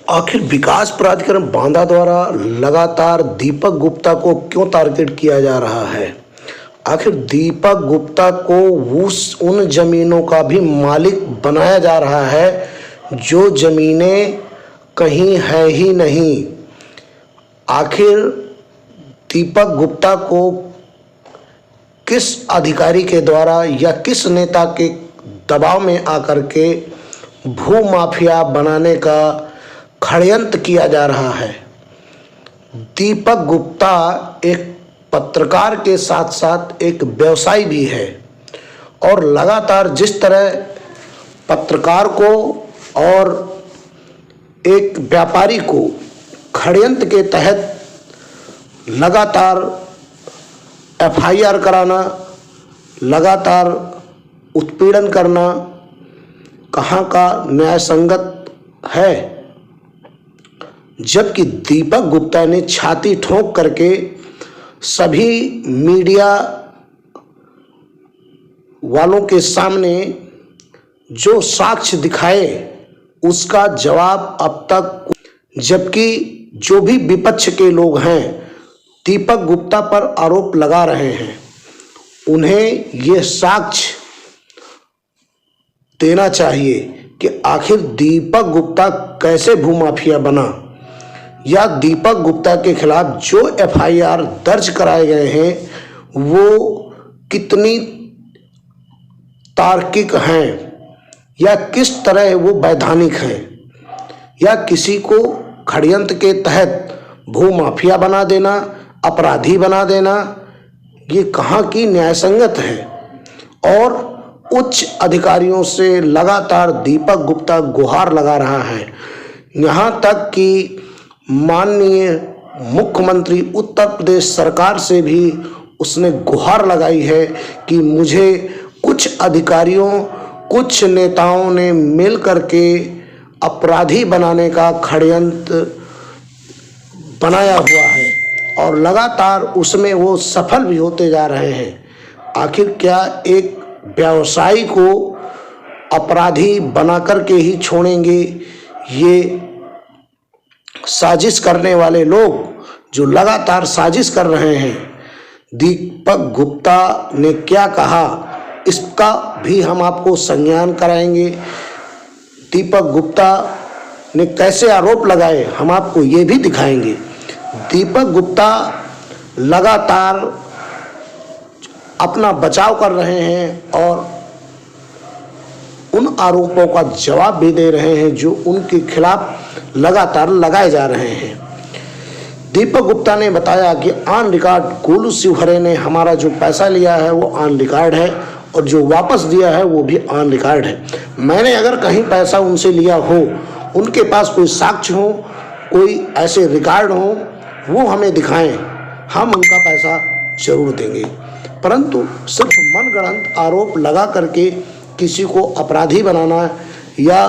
आखिर विकास प्राधिकरण बांदा द्वारा लगातार दीपक गुप्ता को क्यों टारगेट किया जा रहा है? आखिर दीपक गुप्ता को उन जमीनों का भी मालिक बनाया जा रहा है जो जमीनें कहीं है ही नहीं। आखिर दीपक गुप्ता को किस अधिकारी के द्वारा या किस नेता के दबाव में आकर के भू माफिया बनाने का षड्यंत्र किया जा रहा है? दीपक गुप्ता एक पत्रकार के साथ साथ एक व्यवसायी भी है और लगातार जिस तरह पत्रकार को और एक व्यापारी को षड्यंत्र के तहत लगातार एफआईआर कराना, लगातार उत्पीड़न करना कहाँ का न्याय संगत है? जबकि दीपक गुप्ता ने छाती ठोक करके सभी मीडिया वालों के सामने जो साक्ष्य दिखाए उसका जवाब अब तक, जबकि जो भी विपक्ष के लोग हैं दीपक गुप्ता पर आरोप लगा रहे हैं, उन्हें ये साक्ष्य देना चाहिए कि आखिर दीपक गुप्ता कैसे भूमाफिया बना या दीपक गुप्ता के खिलाफ जो एफआईआर दर्ज कराए गए हैं वो कितनी तार्किक हैं या किस तरह वो वैधानिक हैं, या किसी को षड्यंत्र के तहत भूमाफिया बना देना, अपराधी बना देना, ये कहाँ की न्याय संगत है? और उच्च अधिकारियों से लगातार दीपक गुप्ता गुहार लगा रहा है, यहाँ तक कि माननीय मुख्यमंत्री उत्तर प्रदेश सरकार से भी उसने गुहार लगाई है कि मुझे कुछ अधिकारियों, कुछ नेताओं ने मिल करके अपराधी बनाने का षड्यंत्र बनाया हुआ है और लगातार उसमें वो सफल भी होते जा रहे हैं। आखिर क्या एक व्यवसायी को अपराधी बना करके ही छोड़ेंगे? ये साजिश करने वाले लोग जो लगातार साजिश कर रहे हैं, दीपक गुप्ता ने क्या कहा इसका भी हम आपको संज्ञान कराएंगे। दीपक गुप्ता ने कैसे आरोप लगाए हम आपको ये भी दिखाएंगे। दीपक गुप्ता लगातार अपना बचाव कर रहे हैं और उन आरोपों का जवाब भी दे रहे हैं जो उनके खिलाफ लगातार लगाए जा रहे हैं। दीपक गुप्ता ने बताया कि ऑन रिकॉर्ड गोलू शिवहरे ने हमारा जो पैसा लिया है वो ऑन रिकॉर्ड है और जो वापस दिया है वो भी ऑन रिकॉर्ड है। मैंने अगर कहीं पैसा उनसे लिया हो, उनके पास कोई साक्ष्य हो, कोई ऐसे रिकॉर्ड हो, वो हमें दिखाएं, हम उनका पैसा जरूर देंगे। परंतु सिर्फ मनगढ़ंत आरोप लगा करके किसी को अपराधी बनाना या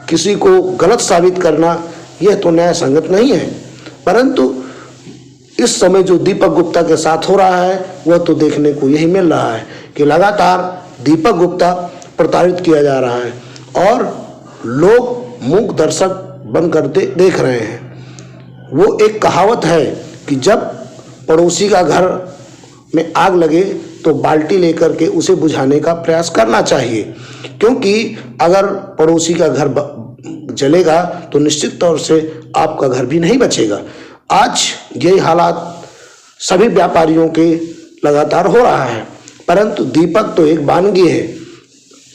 किसी को गलत साबित करना, यह तो न्याय संगत नहीं है। परंतु इस समय जो दीपक गुप्ता के साथ हो रहा है वह तो देखने को यही मिल रहा है कि लगातार दीपक गुप्ता प्रताड़ित किया जा रहा है और लोग मूक दर्शक बनकर देख रहे हैं। वो एक कहावत है कि जब पड़ोसी का घर में आग लगे तो बाल्टी लेकर के उसे बुझाने का प्रयास करना चाहिए, क्योंकि अगर पड़ोसी का घर जलेगा तो निश्चित तौर से आपका घर भी नहीं बचेगा। आज यही हालात सभी व्यापारियों के लगातार हो रहा है, परंतु दीपक तो एक वानगी है।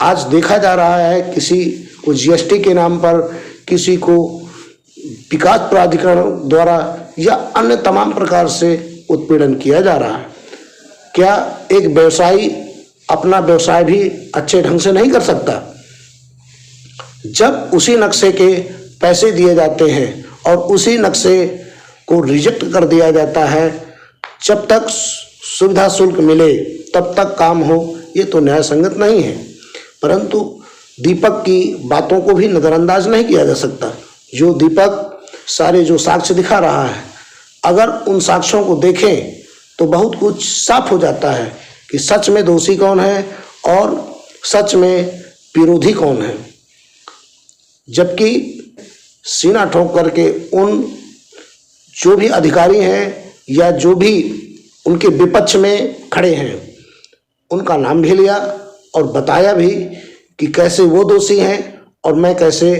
आज देखा जा रहा है किसी को जीएसटी के नाम पर, किसी को विकास प्राधिकरण द्वारा या अन्य तमाम प्रकार से उत्पीड़न किया जा रहा है। क्या एक व्यवसायी अपना व्यवसाय भी अच्छे ढंग से नहीं कर सकता? जब उसी नक्शे के पैसे दिए जाते हैं और उसी नक्शे को रिजेक्ट कर दिया जाता है, जब तक सुविधा शुल्क मिले तब तक काम हो, ये तो न्याय संगत नहीं है। परंतु दीपक की बातों को भी नज़रअंदाज नहीं किया जा सकता। जो दीपक सारे जो साक्ष्य दिखा रहा है, अगर उन साक्ष्यों को देखें तो बहुत कुछ साफ हो जाता है कि सच में दोषी कौन है और सच में विरोधी कौन है। जबकि सीना ठोक करके उन जो भी अधिकारी हैं या जो भी उनके विपक्ष में खड़े हैं उनका नाम भी लिया और बताया भी कि कैसे वो दोषी हैं और मैं कैसे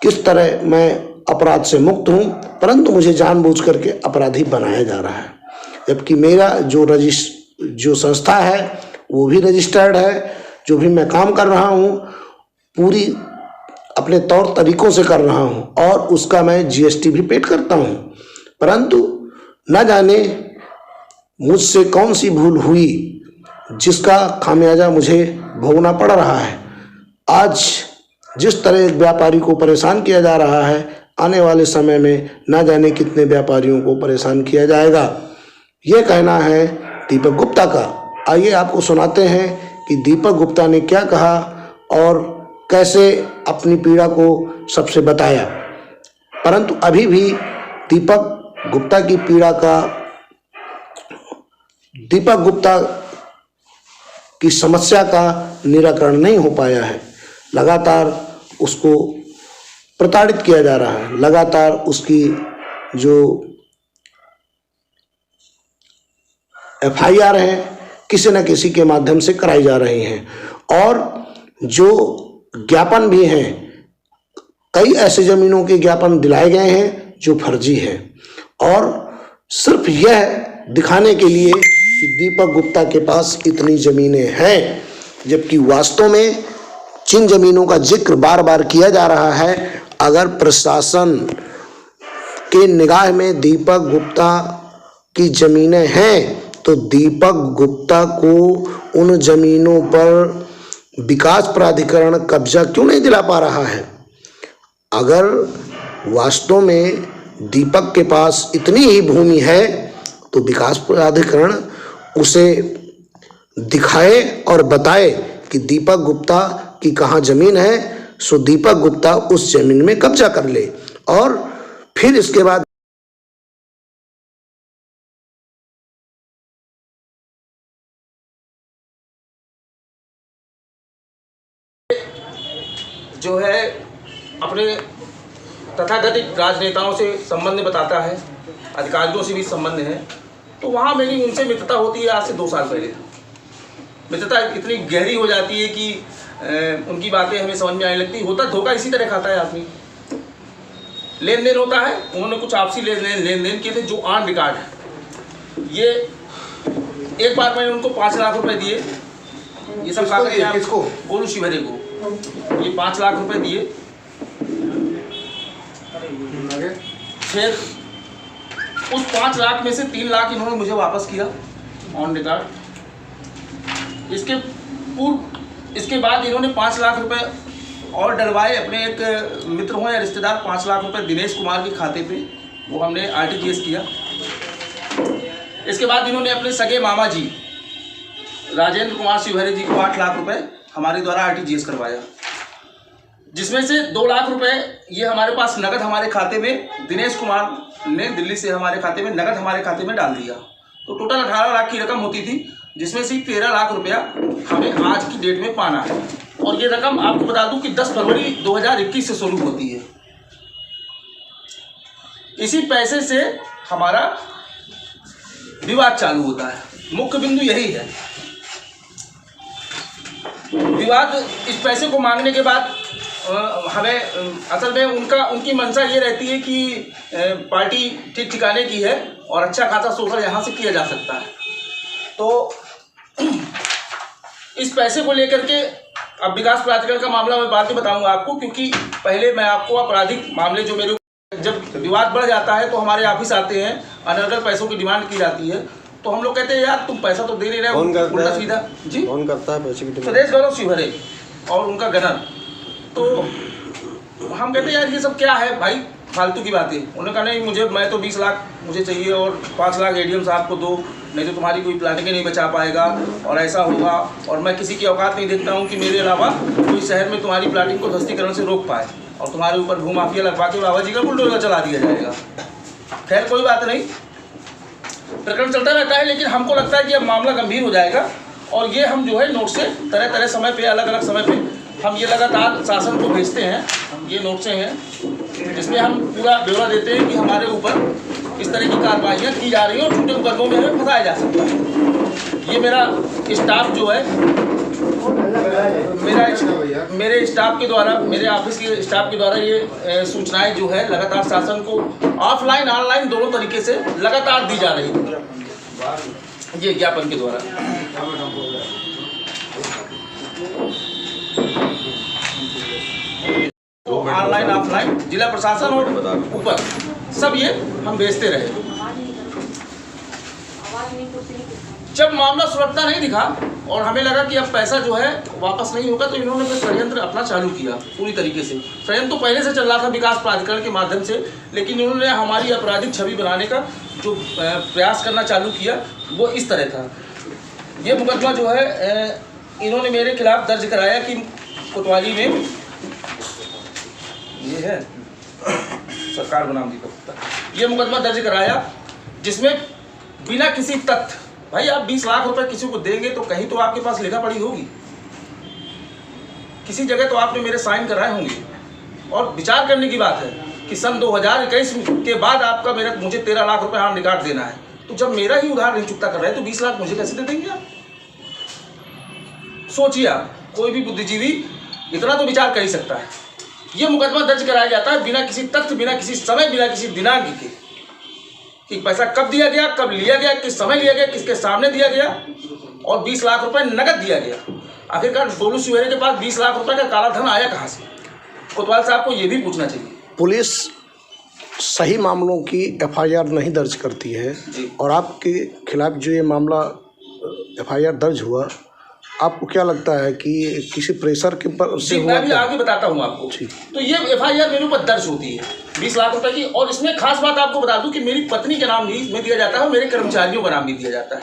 किस तरह मैं अपराध से मुक्त हूँ, परंतु मुझे जानबूझ करके अपराधी बनाया जा रहा है। जबकि मेरा जो संस्था है वो भी रजिस्टर्ड है, जो भी मैं काम कर रहा हूँ पूरी अपने तौर तरीकों से कर रहा हूँ और उसका मैं GST भी पेड करता हूँ, परंतु न जाने मुझसे कौन सी भूल हुई जिसका खामियाजा मुझे भोगना पड़ रहा है। आज जिस तरह एक व्यापारी को परेशान किया जा रहा है, आने वाले समय में न जाने कितने व्यापारियों को परेशान किया जाएगा। ये कहना है दीपक गुप्ता का। आइए आपको सुनाते हैं कि दीपक गुप्ता ने क्या कहा और कैसे अपनी पीड़ा को सबसे बताया। परंतु अभी भी दीपक गुप्ता की पीड़ा का, दीपक गुप्ता की समस्या का निराकरण नहीं हो पाया है। लगातार उसको प्रताड़ित किया जा रहा है, लगातार उसकी जो FIR है किसी न किसी के माध्यम से कराई जा रही हैं और जो ज्ञापन भी हैं, कई ऐसे जमीनों के ज्ञापन दिलाए गए हैं जो फर्जी हैं और सिर्फ यह दिखाने के लिए कि दीपक गुप्ता के पास इतनी ज़मीनें हैं, जबकि वास्तव में जिन ज़मीनों का जिक्र बार बार किया जा रहा है, अगर प्रशासन के निगाह में दीपक गुप्ता की ज़मीनें हैं तो दीपक गुप्ता को उन ज़मीनों पर विकास प्राधिकरण कब्जा क्यों नहीं दिला पा रहा है। अगर वास्तव में दीपक के पास इतनी ही भूमि है तो विकास प्राधिकरण उसे दिखाए और बताए कि दीपक गुप्ता की कहाँ ज़मीन है, सो दीपक गुप्ता उस ज़मीन में कब्जा कर ले और फिर इसके बाद जो है अपने तथाकथित राजनेताओं से संबंध बताता है, अधिकारियों से भी संबंध है, तो वहाँ मेरी उनसे मित्रता होती है। आज से 2 साल पहले मित्रता इतनी गहरी हो जाती है कि उनकी बातें हमें समझ में आने लगती। होता धोखा इसी तरह खाता है आदमी। लेन देन होता है, उन्होंने कुछ आपसी लेन देन किए थे जो ऑन रिकॉर्ड है। ये एक बार मैंने उनको 5 लाख रुपए दिए, ये सब किसको? गोलू शिवहरे को ये 5 लाख रुपए दिए। फिर उस 5 लाख में से 3 लाख इन्होंने मुझे वापस किया ऑन रिकॉर्ड। इसके बाद इन्होंने 5 लाख रुपए और डलवाए अपने एक मित्र हो या रिश्तेदार। 5 लाख रुपए दिनेश कुमार के खाते पे, वो हमने RTGS किया। इसके बाद इन्होंने अपने सगे मामा जी राजेंद्र कुमार शिवहरे जी को 8 लाख रुपए हमारे द्वारा RTGS करवाया, जिसमें से 2 लाख रुपए ये हमारे पास नगद हमारे खाते में दिनेश कुमार ने दिल्ली से हमारे खाते में नगद हमारे खाते में डाल दिया। तो टोटल 18 लाख की रकम होती थी, जिसमें से 13 लाख रुपया हमें आज की डेट में पाना है। और ये रकम आपको बता दूं कि 10 फरवरी 2021 से शुरू होती है। इसी पैसे से हमारा विवाद चालू होता है। मुख्य बिंदु यही है। विवाद इस पैसे को मांगने के बाद हमें असल में उनकी मंशा ये रहती है कि पार्टी ठीक ठिकाने की है और अच्छा खासा शोषण यहाँ से किया जा सकता है। तो इस पैसे को लेकर के अब विकास प्राधिकरण का मामला मैं बाद में बताऊंगा आपको, क्योंकि पहले मैं आपको आपराधिक मामले जो मेरे जब विवाद बढ़ जाता है तो हमारे ऑफिस आते हैं, अनर्गल पैसों की डिमांड की जाती है। तो हम लोग कहते हैं यार तुम पैसा तो दे नहीं रहे हो, उल्टा सीधा। जी कौन करता है पैसे की डिमांड? सुरेश गौरव शिवहरे और उनका गनर। तो हम कहते हैं यार ये सब क्या है भाई, फालतू की बातें। उन्होंने कहा नहीं मैं तो 20 लाख मुझे चाहिए और 5 लाख ADM साहब को दो, नहीं तो तुम्हारी कोई प्लानिंग नहीं बचा पाएगा और ऐसा होगा। और मैं किसी की औकात नहीं देखता हूँ कि मेरे अलावा कोई शहर में तुम्हारी प्लाटिंग को ध्वस्तीकरण से रोक पाए और तुम्हारे ऊपर भूमाफिया लगवा के बाबा जी का बुलडोजर चला दिया जाएगा। खैर कोई बात नहीं, प्रकरण चलता रहता है। लेकिन हमको लगता है कि अब मामला गंभीर हो जाएगा और ये हम जो है नोट से तरह तरह समय पे अलग अलग समय पे हम ये लगातार शासन को भेजते हैं। ये नोट से हैं जिसमें हम पूरा ब्यौरा देते हैं कि हमारे ऊपर इस तरह की कार्रवाइयाँ की जा रही हैं और झूठे मुकदमों में हमें फंसाया जा सकता है। ये मेरा स्टाफ जो है, मेरे स्टाफ के द्वारा, मेरे ऑफिस के स्टाफ के द्वारा ये सूचनाएं जो है लगातार शासन को ऑफलाइन ऑनलाइन दोनों तरीके से लगातार दी जा रही है ये ज्ञापन के द्वारा। ऑनलाइन ऑफलाइन जिला प्रशासन और ऊपर सब ये हम भेजते रहे। जब मामला सुलझता नहीं दिखा और हमें लगा कि अब पैसा जो है वापस नहीं होगा, तो इन्होंने फिर षड्यंत्र अपना चालू किया पूरी तरीके से। षड्यंत्र तो पहले से चल रहा था विकास प्राधिकरण के माध्यम से, लेकिन इन्होंने हमारी आपराधिक छवि बनाने का जो प्रयास करना चालू किया वो इस तरह था। ये मुकदमा जो है इन्होंने मेरे खिलाफ दर्ज कराया कि कोतवाली में ये है सरकार बनाम दीपक गुप्ता, ये मुकदमा दर्ज कराया जिसमें बिना किसी तथ्य, भाई आप 20 लाख रुपए किसी को देंगे तो कहीं तो आपके पास लिखा पड़ी होगी, किसी जगह तो आपने मेरे साइन कराए होंगे। और विचार करने की बात है कि सन 2021 के बाद आपका मुझे 13 लाख रुपए ऑन रिकॉर्ड देना है, तो जब मेरा ही उधार नहीं चुकता कर रहा है तो 20 लाख मुझे कैसे दे देंगे आप? सोचिए आप, कोई भी बुद्धिजीवी इतना तो विचार कर ही सकता है। ये मुकदमा दर्ज कराया जाता है बिना किसी तथ्य, बिना किसी समय, बिना किसी दिनांक के, कि पैसा कब दिया गया, कब लिया गया, किस समय लिया गया, किसके सामने दिया गया, और 20 लाख रुपए नकद दिया गया। आखिरकार गोलू शिवहरे के पास 20 लाख रुपए का काला धन आया कहाँ से? कोतवाल साहब को ये भी पूछना चाहिए। पुलिस सही मामलों की एफआईआर नहीं दर्ज करती है और आपके खिलाफ जो ये मामला एफआईआर दर्ज हुआ, आपको क्या लगता है कि किसी प्रेशर के ऊपर से हुआ? मैं भी आगे बताता हूँ आपको। तो ये एफआईआर मेरे ऊपर दर्ज होती है 20 लाख रुपए की, और इसमें खास बात आपको बता दूं कि मेरी पत्नी का नाम भी इसमें दिया जाता है और मेरे कर्मचारियों का नाम भी दिया जाता है।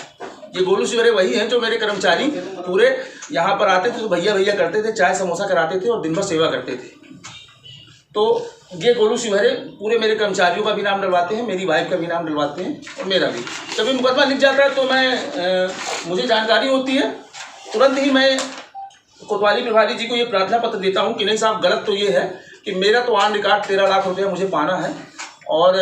ये गोलू शिवहरे वही हैं जो मेरे कर्मचारी पूरे यहाँ पर आते थे तो भैया भैया करते थे, चाय समोसा कराते थे और दिन भर सेवा करते थे। तो ये गोलू शिवहरे पूरे मेरे कर्मचारियों का भी नाम डलवाते हैं, मेरी वाइफ का भी नाम डलवाते हैं और मेरा भी। जब ये मुकदमा लिख जाता है तो मुझे जानकारी होती है, तुरंत ही मैं कोतवाली प्रभारी जी को ये प्रार्थना पत्र देता हूँ कि नहीं साहब, गलत तो ये है कि मेरा तो ऑन रिकॉर्ड 13 लाख रुपया मुझे पाना है और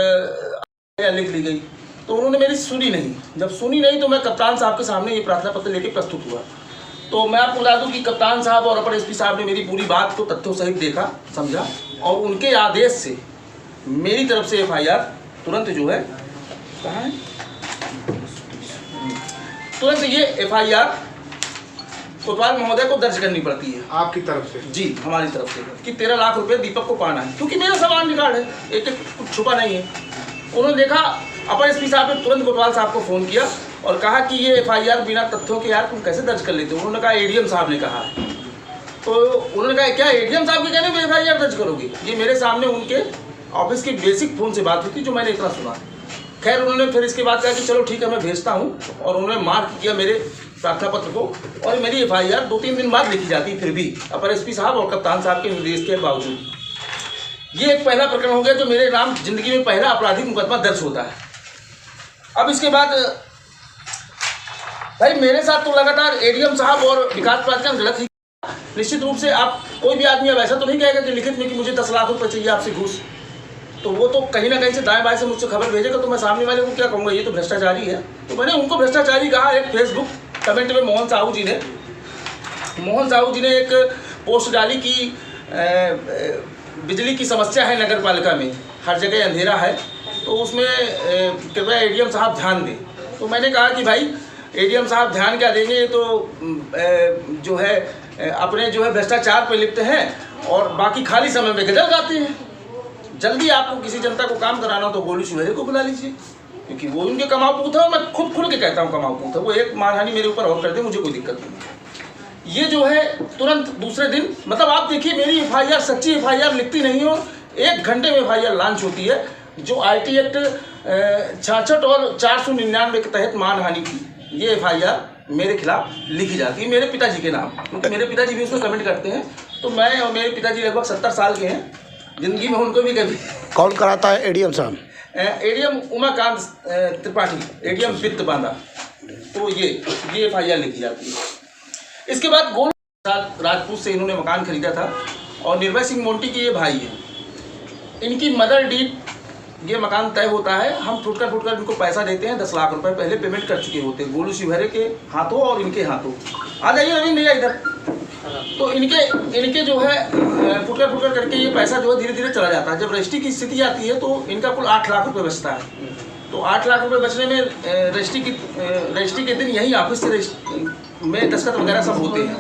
लिख ली गई। तो उन्होंने मेरी सुनी नहीं। जब सुनी नहीं तो मैं कप्तान साहब के सामने ये प्रार्थना पत्र लेके प्रस्तुत हुआ। तो मैं आपको बता दूं कि कप्तान साहब और अपर एसपी साहब ने मेरी पूरी बात को तथ्यों सहित देखा, समझा, और उनके आदेश से मेरी तरफ से एफआईआर तुरंत जो है, कहाँ है, तुरंत ये एफआईआर कोतवाल महोदय को दर्ज करनी पड़ती है। आपकी तरफ से? जी, हमारी तरफ से, कि 13 लाख रुपए दीपक को पाना है, क्योंकि मेरा सब ऑन रिकॉर्ड है, एक कुछ छुपा नहीं है। उन्होंने देखा, अपर एसपी साहब ने तुरंत कोतवाल साहब को फ़ोन किया और कहा कि ये एफआईआर बिना तथ्यों के यार तुम कैसे दर्ज कर लेते हो? उन्होंने कहा एडीएम साहब ने कहा है। तो उन्होंने कहा क्या एडीएम साहब के कहने में एफआईआर दर्ज करोगे? ये मेरे सामने उनके ऑफिस की बेसिक फ़ोन से बात हुई थी जो मैंने इतना सुना। खैर उन्होंने फिर इसके बाद कहा कि चलो ठीक है मैं भेजता हूँ, और उन्होंने मार्क किया मेरे प्रार्थना पत्र को, और मेरी एफआईआर 2-3 दिन बाद लिखी जाती फिर भी अपर एसपी साहब और कप्तान साहब के निर्देश के बावजूद। ये एक पहला प्रकरण हो गया जो मेरे नाम जिंदगी में पहला आपराधिक मुकदमा दर्ज होता है। अब इसके बाद भाई मेरे साथ तो लगातार एडीएम साहब और विकास प्राधिकरण गलत ही। निश्चित रूप से आप कोई भी आदमी अब ऐसा तो नहीं कहेगा कि लिखित में कि मुझे 10 लाख रुपये चाहिए आपसे घूस, तो वो तो कहीं ना कहीं से दाएं बाएं से मुझसे खबर भेजेगा, तो मैं सामने वाले को क्या कहूँगा, ये तो भ्रष्टाचारी है। तो मैंने उनको भ्रष्टाचारी कहा। एक फेसबुक कमेंट में मोहन साहू जी ने एक पोस्ट डाली कि बिजली की समस्या है नगर पालिका में, हर जगह अंधेरा है, तो उसमें कृपया एडीएम साहब ध्यान दें। तो मैंने कहा कि भाई एडीएम साहब ध्यान क्या देंगे, ये तो जो है अपने जो है भ्रष्टाचार पर लिप्त हैं और बाकी खाली समय में गजल गाते हैं। जल्दी आपको किसी जनता को काम कराना हो तो गोलू शिवहरे को बुला लीजिए, क्योंकि वो उनके कमाऊ पूत है। मैं खुद खुल के कहता हूँ कमाऊ पूत है। वो एक मानहानि मेरे ऊपर और कर दे, मुझे कोई दिक्कत नहीं। ये जो है तुरंत दूसरे दिन, मतलब आप देखिए मेरी एफआईआर सच्ची एफआईआर लिखती नहीं हो, 1 घंटे में एफआईआर लॉन्च होती है, जो आईटी एक्ट 66 और 499 के तहत मानहानि की ये एफआईआर मेरे खिलाफ लिखी जाती है मेरे पिताजी के नाम, क्योंकि मेरे पिताजी भी उसमें कमेंट करते हैं। तो मैं और मेरे पिताजी लगभग 70 साल के हैं, जिंदगी में उनको भी कभी। कौन कराता है एडीएम साहब? एडीएम उमाकांत त्रिपाठी, एडीएम वित्त बांधा। तो ये एफआईआर लिखी जाती है। इसके बाद गोलू साथ राजपूत से इन्होंने मकान खरीदा था और निर्भय सिंह मोंटी के ये भाई हैं। इनकी मदर डीड ये मकान तय होता है, हम फुटकर इनको पैसा देते हैं। 10 लाख रुपए पहले पेमेंट कर चुके होते हैं गोलू शिवहरे के हाथों और इनके हाथों। आ जाइए रविंद्र भैया इधर। तो इनके जो है फुटकर करके ये पैसा जो है धीरे धीरे चला जाता है। जब रजिस्ट्री की स्थिति आती है तो इनका कुल 8 लाख रुपये बचता है। तो 8 लाख रुपये बचने में रजिस्ट्री के दिन यही ऑफिस से में दस्तखत वगैरह सब होते हैं।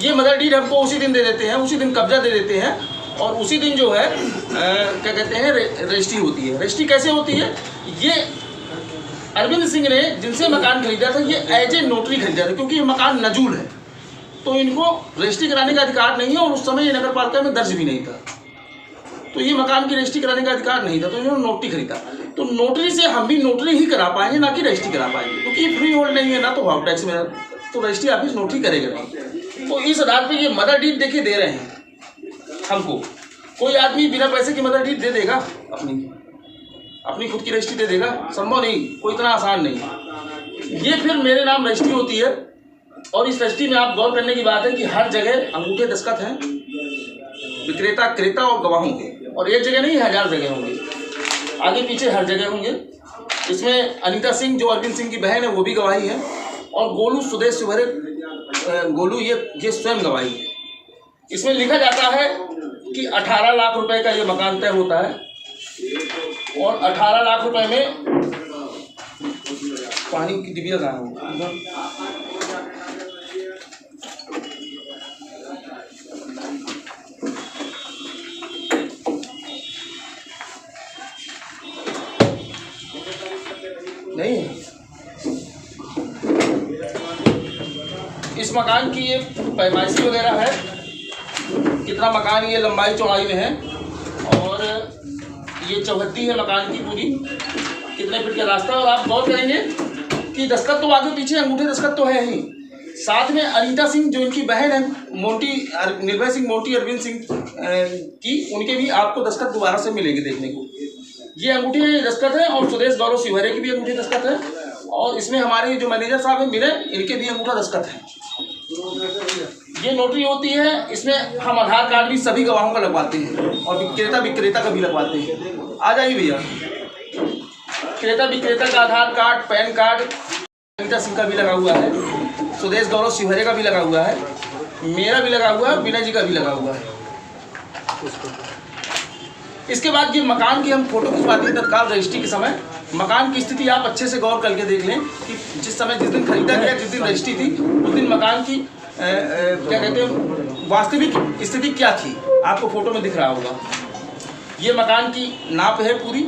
ये मदर डीड हमको उसी दिन दे देते हैं, उसी दिन कब्जा दे देते हैं और उसी दिन जो है क्या कहते हैं रजिस्ट्री होती है। रजिस्ट्री कैसे होती है? ये अरविंद सिंह ने जिनसे मकान खरीदा था ये एज ए नोटरी खरीदा था, क्योंकि ये मकान नजूल है तो इनको रजिस्ट्री कराने का अधिकार नहीं है और उस समय ये नगर पालिका में दर्ज भी नहीं था। तो ये मकान की रजिस्ट्री कराने का अधिकार नहीं था, तो इन्होंने नोटरी खरीदा। तो नोटरी से हम भी नोटरी ही करा पाएंगे, ना कि रजिस्ट्री करा पाएंगे, क्योंकि ये फ्री होल्ड नहीं है ना तो हाउस टैक्स में, तो रजिस्ट्री ऑफिस नोटरी करेगा नहीं। तो इस आधार पर ये मदर डीड देके दे रहे हैं हमको। कोई आदमी बिना पैसे की मदर डीड दे देगा? अपनी खुद की रजिस्ट्री दे देगा? संभव नहीं, कोई इतना आसान नहीं। ये फिर मेरे नाम रजिस्ट्री होती है और इस रजिस्ट्री में आप गौर करने की बात है कि हर जगह अंगूठे दस्तखत हैं विक्रेता, क्रेता और गवाहों के, और एक जगह नहीं 1000 जगह होंगे, आगे पीछे हर जगह होंगे। इसमें अनीता सिंह जो अरविंद सिंह की बहन है वो भी गवाही है और गोलू सुदेश शिवहरे गोलू ये स्वयं गवाही है। इसमें लिखा जाता है कि 18 लाख रुपए का ये मकान तय होता है और 18 लाख रुपए में पानी की डिबिया कहाँ होगा? नहीं, इस मकान की ये पैमाइशी वगैरह है, कितना मकान ये लंबाई चौड़ाई में है और ये चौहद्दी है मकान की पूरी, कितने फीट का रास्ता। और आप गौर करेंगे कि दस्तखत तो आगे पीछे अंगूठे दस्तखत तो है ही, साथ में अनीता सिंह जो इनकी बहन है निर्भय सिंह मोंटी अरविंद सिंह की, उनके भी आपको दस्तखत दोबारा से मिलेंगे देखने को। ये अंगूठे दस्तखत है और सुदेश गौरव शिवहरे की भी अंगूठे दस्तखत है और इसमें हमारे जो मैनेजर साहब हैं मिले, इनके भी अंगूठा दस्तखत है। ये नोटरी होती है, इसमें हम आधार कार्ड भी सभी गवाहों का लगवाते हैं और विक्रेता का भी लगवाते हैं। आ जाइए भैया। विक्रेता का Aadhaar card, PAN card Anita Singh का भी लगा हुआ है, सुदेश गौरव शिवहरे का भी लगा हुआ है, मेरा भी लगा हुआ है, विनय जी का भी लगा हुआ है। इसके बाद ये मकान की हम फोटो खिंचवाते हैं तत्काल रजिस्ट्री के समय। मकान की स्थिति आप अच्छे से गौर करके देख लें कि जिस दिन खरीदा गया, जिस दिन रजिस्ट्री थी, उस दिन मकान की क्या कहते हैं वास्तविक स्थिति क्या थी, आपको फोटो में दिख रहा होगा। ये मकान की नाप है, पूरी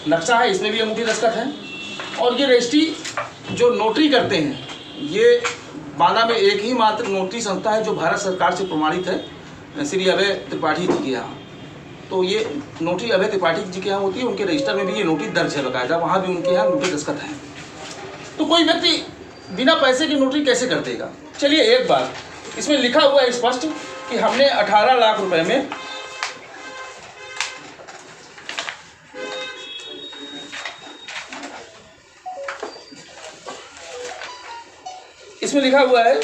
नक्शा है, इसमें भी अंगूठी दस्तखत है। और ये रजिस्ट्री जो नोटरी करते हैं, ये बांदा में एक ही मात्र नोटरी संस्था है जो भारत सरकार से प्रमाणित है, श्री अभय त्रिपाठी जी के यहाँ। तो ये नोटरी अभय त्रिपाठी जी के यहाँ होती है, उनके रजिस्टर में भी ये नोटरी दर्ज है बकायदा, वहाँ भी उनके यहाँ अंगूठे दस्तखत हैं। तो कोई व्यक्ति बिना पैसे की नोटरी कैसे कर देगा? चलिए एक बार इसमें लिखा हुआ है स्पष्ट कि हमने 18 लाख रुपए में इसमें लिखा हुआ है